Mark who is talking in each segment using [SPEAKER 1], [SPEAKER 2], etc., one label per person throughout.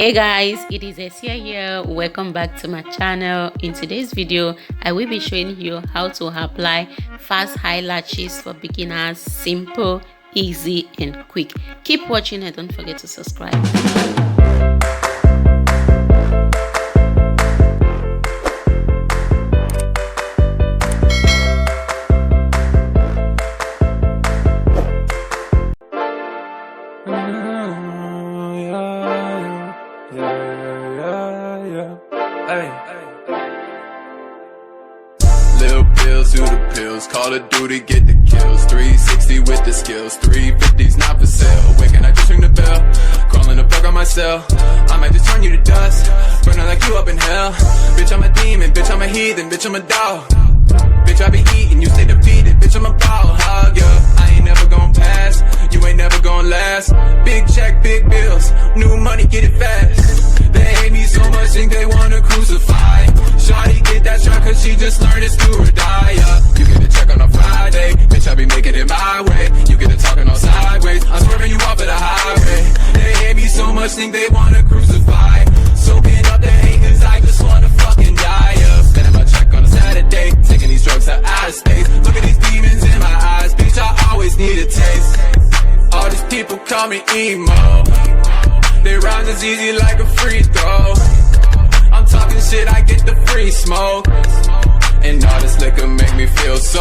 [SPEAKER 1] Hey guys, it is Esia here. Welcome back to my channel. In today's video, I will be showing you how to apply fast eyelashes for beginners. Simple, easy and quick. Keep watching and don't forget to subscribe.
[SPEAKER 2] Little pills, do the pills, Call of Duty, get the kills. 360 with the skills, 350's not for sale. Waking, I just ring the bell, crawling the fuck on myself. I might just turn you to dust, burning like you up in hell. Bitch, I'm a demon, bitch, I'm a heathen, bitch, I'm a dog. Bitch, I be eating, you stay defeated, bitch, I'm a ball hog, yeah. I ain't never gon' pass, you ain't never gon' last. Big check, big bills, new money, get it fast. They hate me so much, think they wanna crucify. Shawty get that shot cause she just learned it's do or die, yeah. You get a check on a Friday, bitch, I be making it my way. You get a talking all sideways, I'm swerving you off of the highway. They hate me so much, think they wanna crucify. Soaking up the hate cause I just wanna fucking die, yeah. Spending my check on a Saturday, taking these drugs out of space. Look at these demons in my eyes, bitch, I always need a taste. All these people call me emo, they rhymes as easy like a free throw. I'm talking shit, I get the free smoke. And all this liquor make me feel so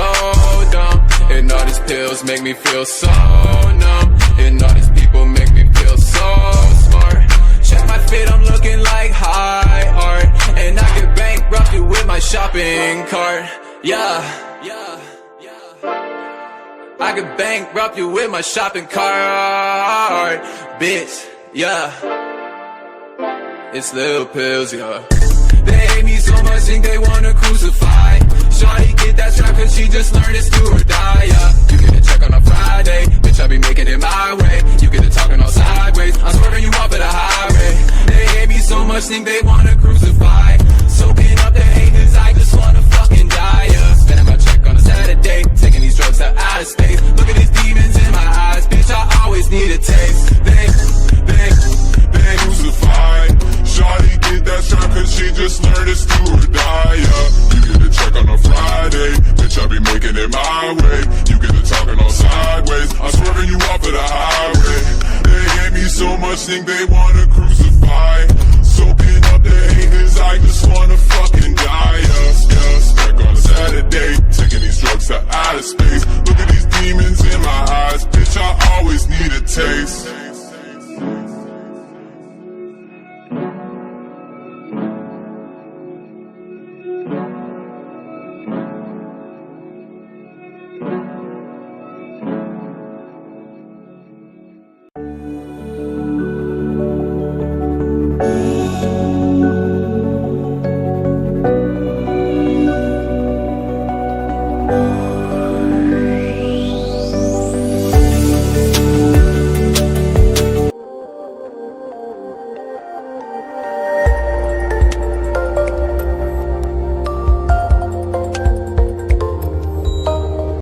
[SPEAKER 2] dumb. And all these pills make me feel so numb. And all these people make me feel so smart. Check my fit, I'm looking like high art. And I get bankrupted with my shopping cart. Yeah. I could bankrupt you with my shopping cart, bitch, yeah. It's little pills, yeah. They hate me so much, think they wanna crucify. Shawty get that shot cause she just learned it's do or die, yeah. You get a check on a Friday, bitch, I be making it my way. You get a talking all sideways, I'm swerving you off of the highway. They hate me so much, think they wanna crucify. Soaking up the hate cause I just wanna fucking die, yeah. Spending my check on a Saturday, taking these drugs out of space. Look at these demons in my eyes, bitch, I always need a taste. They crucified. Shawty get that shot cause she just learned it's do or die, yeah. You get a check on a Friday, bitch, I be making it my way. You get a talking all sideways, I'm swerving you off of the highway. They hate me so much, think they wanna crucify.